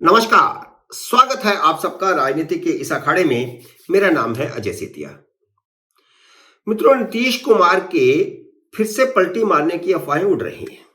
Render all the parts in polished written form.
नमस्कार। स्वागत है आप सबका राजनीति के इस अखाड़े में। मेरा नाम है अजय सेतिया। मित्रों, नीतीश कुमार के फिर से पलटी मारने की अफवाहें उड़ रही हैं,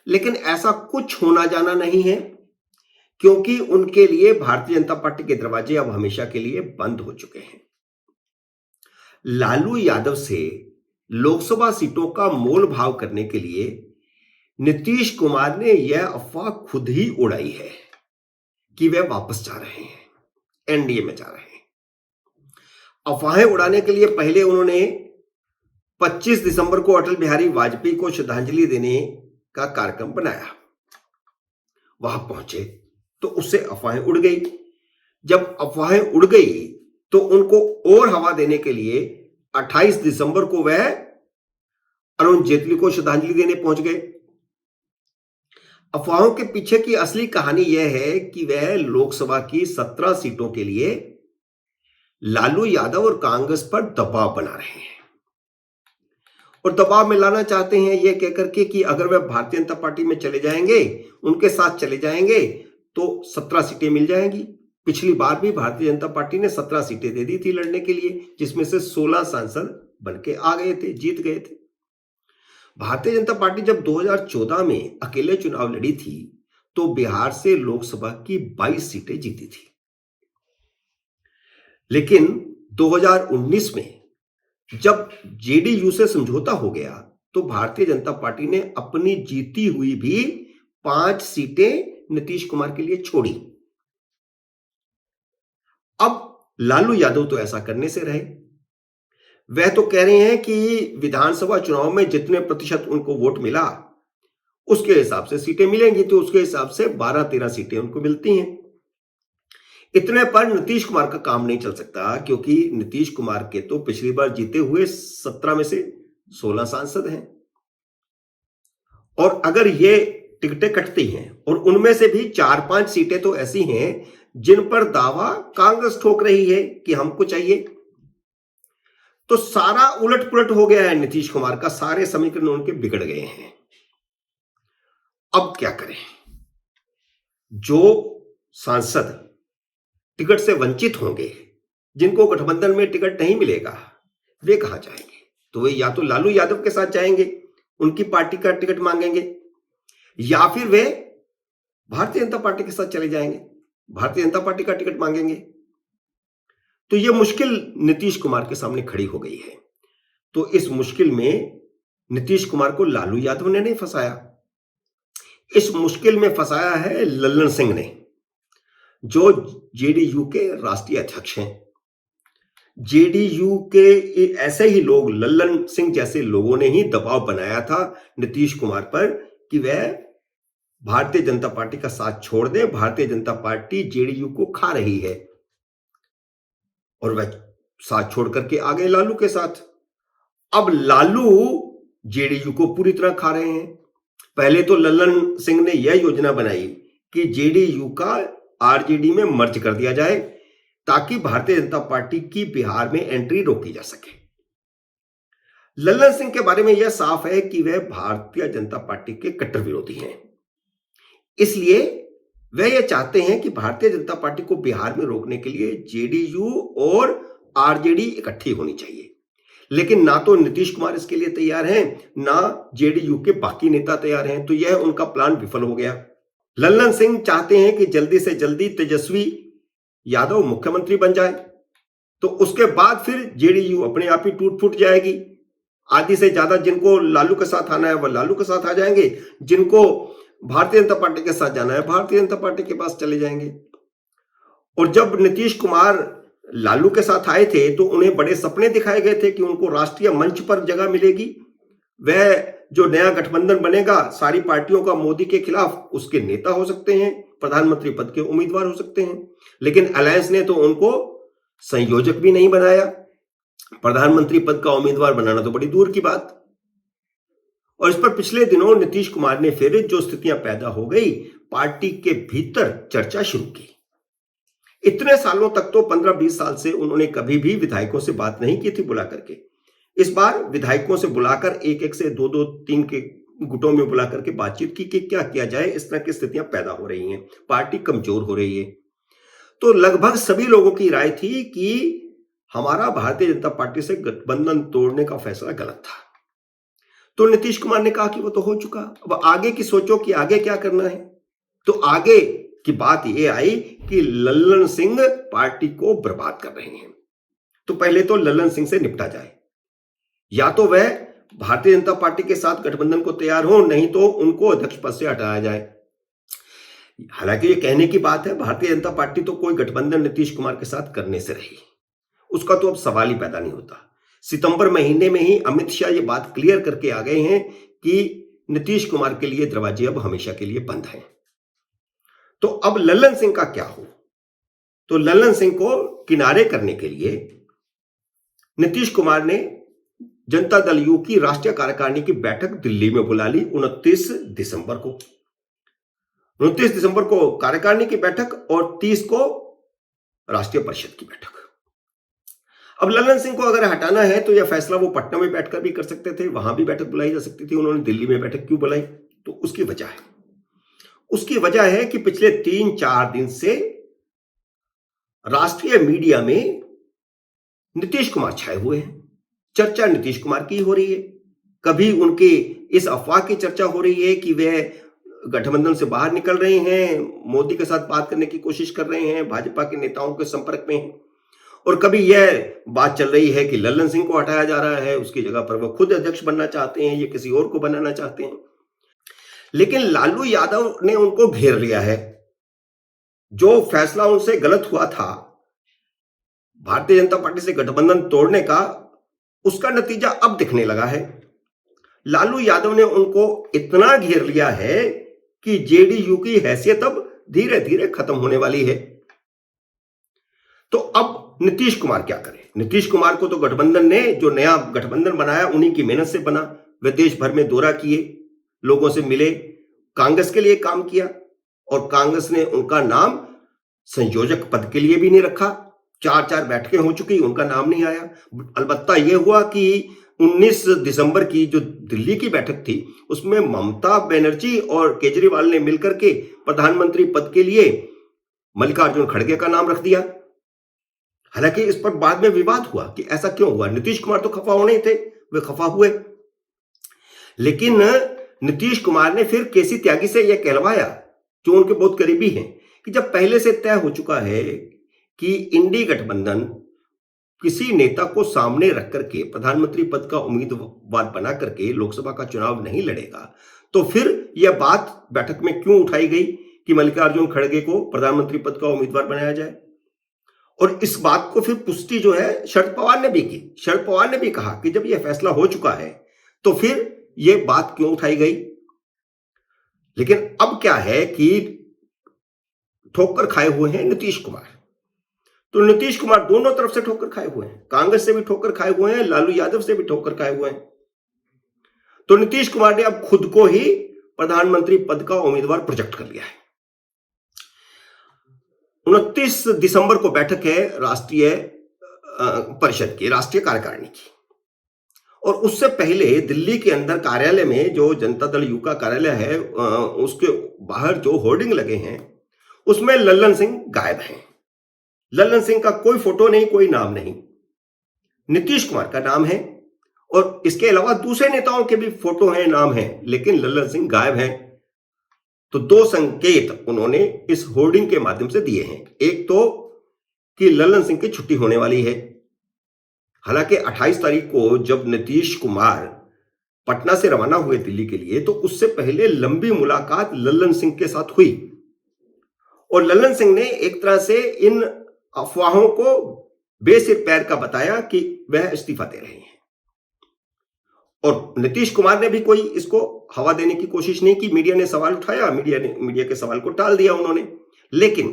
लेकिन ऐसा कुछ होना जाना नहीं है, क्योंकि उनके लिए भारतीय जनता पार्टी के दरवाजे अब हमेशा के लिए बंद हो चुके हैं। लालू यादव से लोकसभा सीटों का मोल भाव करने के लिए नीतीश कुमार ने यह अफवाह खुद ही उड़ाई है कि वे वापस जा रहे हैं, एनडीए में जा रहे हैं। अफवाहें उड़ाने के लिए पहले उन्होंने 25 दिसंबर को अटल बिहारी वाजपेयी को श्रद्धांजलि देने का कार्यक्रम बनाया। वहां पहुंचे तो उससे अफवाहें उड़ गई। जब अफवाहें उड़ गई तो उनको और हवा देने के लिए 28 दिसंबर को वह अरुण जेटली को श्रद्धांजलि देने पहुंच गए। अफवाहों के पीछे की असली कहानी यह है कि वह लोकसभा की 17 सीटों के लिए लालू यादव और कांग्रेस पर दबाव बना रहे हैं और दबाव में लाना चाहते हैं यह कहकर के कि अगर वह भारतीय जनता पार्टी में चले जाएंगे, उनके साथ चले जाएंगे तो 17 सीटें मिल जाएंगी। पिछली बार भी भारतीय जनता पार्टी ने 17 सीटें दे दी थी लड़ने के लिए, जिसमें से 16 सांसद बनके आ गए थे, जीत गए थे। भारतीय जनता पार्टी जब 2014 में अकेले चुनाव लड़ी थी तो बिहार से लोकसभा की 22 सीटें जीती थी, लेकिन 2019 में जब जेडीयू से समझौता हो गया तो भारतीय जनता पार्टी ने अपनी जीती हुई भी 5 सीटें नीतीश कुमार के लिए छोड़ी। अब लालू यादव तो ऐसा करने से रहे। वह तो कह रहे हैं कि विधानसभा चुनाव में जितने प्रतिशत उनको वोट मिला उसके हिसाब से सीटें मिलेंगी, तो उसके हिसाब से 12-13 सीटें उनको मिलती हैं। इतने पर नीतीश कुमार का काम नहीं चल सकता, क्योंकि नीतीश कुमार के तो पिछली बार जीते हुए 17 में से 16 सांसद हैं और अगर ये टिकटें कटती हैं और उनमें से भी 4-5 सीटें तो ऐसी हैं जिन पर दावा कांग्रेस ठोक रही है कि हमको चाहिए, तो सारा उलट पुलट हो गया है नीतीश कुमार का। सारे समीकरण उनके बिगड़ गए हैं। अब क्या करें? जो सांसद टिकट से वंचित होंगे, जिनको गठबंधन में टिकट नहीं मिलेगा, वे कहां जाएंगे? तो वे या तो लालू यादव के साथ जाएंगे, उनकी पार्टी का टिकट मांगेंगे, या फिर वे भारतीय जनता पार्टी के साथ चले जाएंगे, भारतीय जनता पार्टी का टिकट मांगेंगे। तो यह मुश्किल नीतीश कुमार के सामने खड़ी हो गई है। तो इस मुश्किल में नीतीश कुमार को लालू यादव ने नहीं फंसाया, इस मुश्किल में फंसाया है लल्लन सिंह ने, जो जेडीयू के राष्ट्रीय अध्यक्ष हैं। जेडीयू के ऐसे ही लोग, लल्लन सिंह जैसे लोगों ने ही दबाव बनाया था नीतीश कुमार पर कि वह भारतीय जनता पार्टी का साथ छोड़ दे। भारतीय जनता पार्टी जेडीयू को खा रही है और वह साथ छोड़ करके आ गए लालू के साथ। अब लालू जेडीयू को पूरी तरह खा रहे हैं। पहले तो लल्लन सिंह ने यह योजना बनाई कि जेडीयू का आरजेडी में मर्ज कर दिया जाए ताकि भारतीय जनता पार्टी की बिहार में एंट्री रोकी जा सके। लल्लन सिंह के बारे में यह साफ है कि वह भारतीय जनता पार्टी के कट्टर विरोधी हैं, इसलिए वे ये चाहते हैं कि भारतीय जनता पार्टी को बिहार में रोकने के लिए जेडीयू और आरजेडी इकट्ठी होनी चाहिए। लेकिन ना तो नीतीश कुमार इसके लिए तैयार हैं, ना जेडीयू के बाकी नेता तैयार हैं, तो यह उनका प्लान विफल हो गया। लल्लन सिंह चाहते हैं कि जल्दी से जल्दी तेजस्वी यादव मुख्यमंत्री बन जाए, तो उसके बाद फिर जेडीयू अपने आप ही टूट फूट जाएगी। आधी से ज्यादा जिनको लालू के साथ आना है वह लालू के साथ आ जाएंगे, जिनको भारतीय जनता पार्टी के साथ जाना है भारतीय जनता पार्टी के पास चले जाएंगे। और जब नीतीश कुमार लालू के साथ आए थे तो उन्हें बड़े सपने दिखाए गए थे कि उनको राष्ट्रीय मंच पर जगह मिलेगी, वह जो नया गठबंधन बनेगा सारी पार्टियों का मोदी के खिलाफ, उसके नेता हो सकते हैं, प्रधानमंत्री पद के उम्मीदवार हो सकते हैं। लेकिन अलायंस ने तो उनको संयोजक भी नहीं बनाया, प्रधानमंत्री पद का उम्मीदवार बनाना तो बड़ी दूर की बात। और इस पर पिछले दिनों नीतीश कुमार ने फिर जो स्थितियां पैदा हो गई, पार्टी के भीतर चर्चा शुरू की। इतने सालों तक तो 15-20 साल से उन्होंने कभी भी विधायकों से बात नहीं की थी बुला करके। इस बार विधायकों से बुलाकर एक एक से 2-2, 3 के गुटों में बुला करके बातचीत की कि क्या किया जाए, इस तरह की स्थितियां पैदा हो रही हैं, पार्टी कमजोर हो रही है। तो लगभग सभी लोगों की राय थी कि हमारा भारतीय जनता पार्टी से गठबंधन तोड़ने का फैसला गलत था। तो नीतीश कुमार ने कहा कि वो तो हो चुका, अब आगे की सोचो कि आगे क्या करना है। तो आगे की बात ये आई कि लल्लन सिंह पार्टी को बर्बाद कर रहे हैं, तो पहले तो लल्लन सिंह से निपटा जाए, या तो वह भारतीय जनता पार्टी के साथ गठबंधन को तैयार हो, नहीं तो उनको अध्यक्ष पद से हटाया जाए। हालांकि ये कहने की बात है, भारतीय जनता पार्टी तो कोई गठबंधन नीतीश कुमार के साथ करने से रही, उसका तो अब सवाल ही पैदा नहीं होता। सितंबर महीने में ही अमित शाह ये बात क्लियर करके आ गए हैं कि नीतीश कुमार के लिए दरवाजे अब हमेशा के लिए बंद हैं। तो अब लल्लन सिंह का क्या हो? तो लल्लन सिंह को किनारे करने के लिए नीतीश कुमार ने जनता दल यू की राष्ट्रीय कार्यकारिणी की बैठक दिल्ली में बुला ली 29 दिसंबर को। 29 दिसंबर को कार्यकारिणी की बैठक और 30 को राष्ट्रीय परिषद की बैठक। अब लल्लन सिंह को अगर हटाना है तो यह फैसला वो पटना में बैठकर भी कर सकते थे, वहां भी बैठक बुलाई जा सकती थी, उन्होंने दिल्ली में बैठक क्यों बुलाई? तो उसकी वजह है कि पिछले 3-4 दिन से राष्ट्रीय मीडिया में नीतीश कुमार छाए हुए हैं, चर्चा नीतीश कुमार की हो रही है। कभी उनके इस अफवाह की चर्चा हो रही है कि वे गठबंधन से बाहर निकल रहे हैं, मोदी के साथ बात करने की कोशिश कर रहे हैं, भाजपा के नेताओं के संपर्क में हैं, और कभी यह बात चल रही है कि लल्लन सिंह को हटाया जा रहा है, उसकी जगह पर वो खुद अध्यक्ष बनना चाहते हैं, ये किसी और को बनाना चाहते हैं। लेकिन लालू यादव ने उनको घेर लिया है। जो फैसला उनसे गलत हुआ था भारतीय जनता पार्टी से गठबंधन तोड़ने का, उसका नतीजा अब दिखने लगा है। लालू यादव ने उनको इतना घेर लिया है कि जेडीयू की हैसियत अब धीरे धीरे खत्म होने वाली है। तो अब नीतीश कुमार क्या करें? नीतीश कुमार को तो गठबंधन ने, जो नया गठबंधन बनाया, उन्हीं की मेहनत से बना। वे देश भर में दौरा किए, लोगों से मिले, कांग्रेस के लिए काम किया, और कांग्रेस ने उनका नाम संयोजक पद के लिए भी नहीं रखा। 4 बैठकें हो चुकी, उनका नाम नहीं आया। अलबत्ता यह हुआ कि 19 दिसंबर की जो दिल्ली की बैठक थी, उसमें ममता बनर्जी और केजरीवाल ने मिलकर के प्रधानमंत्री पद के लिए मल्लिकार्जुन खड़गे का नाम रख दिया। हालांकि इस पर बाद में विवाद हुआ कि ऐसा क्यों हुआ। नीतीश कुमार तो खफा होने ही थे, वे खफा हुए, लेकिन नीतीश कुमार ने फिर केसी त्यागी से यह कहलवाया, जो उनके बहुत करीबी हैं, कि जब पहले से तय हो चुका है कि इंडी गठबंधन किसी नेता को सामने रख करके प्रधानमंत्री पद का उम्मीदवार बना करके लोकसभा का चुनाव नहीं लड़ेगा, तो फिर यह बात बैठक में क्यों उठाई गई कि मल्लिकार्जुन खड़गे को प्रधानमंत्री पद का उम्मीदवार बनाया जाए। और इस बात को फिर पुष्टि जो है शरद पवार ने भी की। शरद पवार ने भी कहा कि जब यह फैसला हो चुका है तो फिर यह बात क्यों उठाई गई। लेकिन अब क्या है कि ठोकर खाए हुए हैं नीतीश कुमार। तो नीतीश कुमार दोनों तरफ से ठोकर खाए हुए हैं, कांग्रेस से भी ठोकर खाए हुए हैं, लालू यादव से भी ठोकर खाए हुए हैं। तो नीतीश कुमार ने अब खुद को ही प्रधानमंत्री पद का उम्मीदवार प्रोजेक्ट कर लिया है। 29 दिसंबर को बैठक है राष्ट्रीय परिषद की, राष्ट्रीय कार्यकारिणी की, और उससे पहले दिल्ली के अंदर कार्यालय में, जो जनता दल यू का कार्यालय है, उसके बाहर जो होर्डिंग लगे हैं, उसमें लल्लन सिंह गायब हैं। लल्लन सिंह का कोई फोटो नहीं, कोई नाम नहीं। नीतीश कुमार का नाम है, और इसके अलावा दूसरे नेताओं के भी फोटो हैं, नाम हैं, लेकिन लल्लन सिंह गायब हैं। तो 2 संकेत उन्होंने इस होर्डिंग के माध्यम से दिए हैं। एक तो कि लल्लन सिंह की छुट्टी होने वाली है। हालांकि 28 तारीख को जब नीतीश कुमार पटना से रवाना हुए दिल्ली के लिए, तो उससे पहले लंबी मुलाकात लल्लन सिंह के साथ हुई, और लल्लन सिंह ने एक तरह से इन अफवाहों को बेसिर पैर का बताया कि वह इस्तीफा दे रहे हैं। और नीतीश कुमार ने भी कोई इसको हवा देने की कोशिश नहीं की। मीडिया ने सवाल उठाया, मीडिया के सवाल को टाल दिया उन्होंने। लेकिन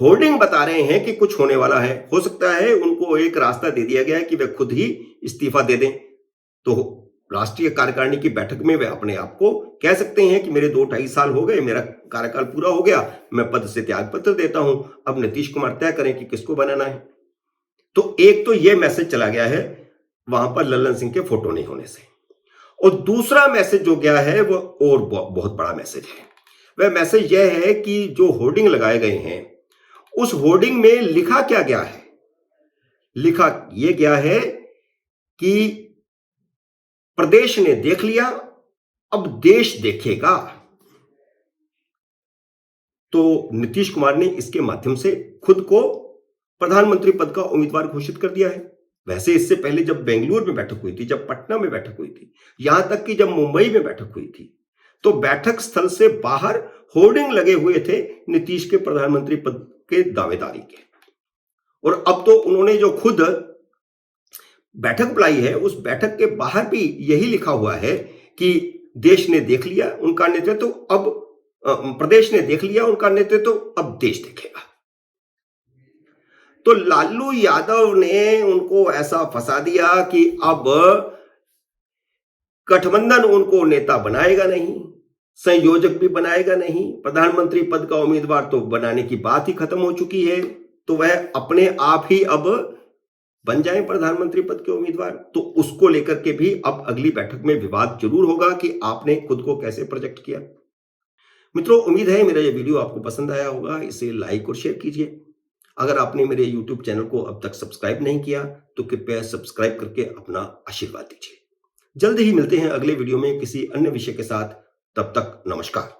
होर्डिंग बता रहे हैं कि कुछ होने वाला है। हो सकता है उनको एक रास्ता दे दिया गया है कि वे खुद ही इस्तीफा दे दें। तो राष्ट्रीय कार्यकारिणी की बैठक में वे अपने आप को कह सकते हैं कि मेरे 2-2.5 साल हो गए, मेरा कार्यकाल पूरा हो गया, मैं पद से त्याग पत्र देता हूं, अब नीतीश कुमार तय करें कि किसको बनाना है। तो एक तो यह मैसेज चला गया है वहां पर लल्लन सिंह के फोटो नहीं होने से। और दूसरा मैसेज जो गया है वो और बहुत बड़ा मैसेज है। वह मैसेज यह है कि जो होर्डिंग लगाए गए हैं उस होर्डिंग में लिखा क्या गया है? लिखा यह गया है कि प्रदेश ने देख लिया, अब देश देखेगा। तो नीतीश कुमार ने इसके माध्यम से खुद को प्रधानमंत्री पद का उम्मीदवार घोषित कर दिया है। वैसे इससे पहले जब बेंगलुरु में बैठक हुई थी, जब पटना में बैठक हुई थी, यहां तक कि जब मुंबई में बैठक हुई थी, तो बैठक स्थल से बाहर होर्डिंग लगे हुए थे नीतीश के प्रधानमंत्री पद के दावेदारी के। और अब तो उन्होंने जो खुद बैठक बुलाई है, उस बैठक के बाहर भी यही लिखा हुआ है कि देश ने देख लिया उनका नेतृत्व, अब प्रदेश ने देख लिया उनका नेतृत्व, अब देश देखेगा। तो लालू यादव ने उनको ऐसा फंसा दिया कि अब गठबंधन उनको नेता बनाएगा नहीं, संयोजक भी बनाएगा नहीं, प्रधानमंत्री पद का उम्मीदवार तो बनाने की बात ही खत्म हो चुकी है, तो वह अपने आप ही अब बन जाए प्रधानमंत्री पद के उम्मीदवार। तो उसको लेकर के भी अब अगली बैठक में विवाद जरूर होगा कि आपने खुद को कैसे प्रोजेक्ट किया। मित्रों, उम्मीद है मेरा ये वीडियो आपको पसंद आया होगा। इसे लाइक और शेयर कीजिए। अगर आपने मेरे YouTube चैनल को अब तक सब्सक्राइब नहीं किया तो कृपया सब्सक्राइब करके अपना आशीर्वाद दीजिए। जल्द ही मिलते हैं अगले वीडियो में किसी अन्य विषय के साथ। तब तक नमस्कार।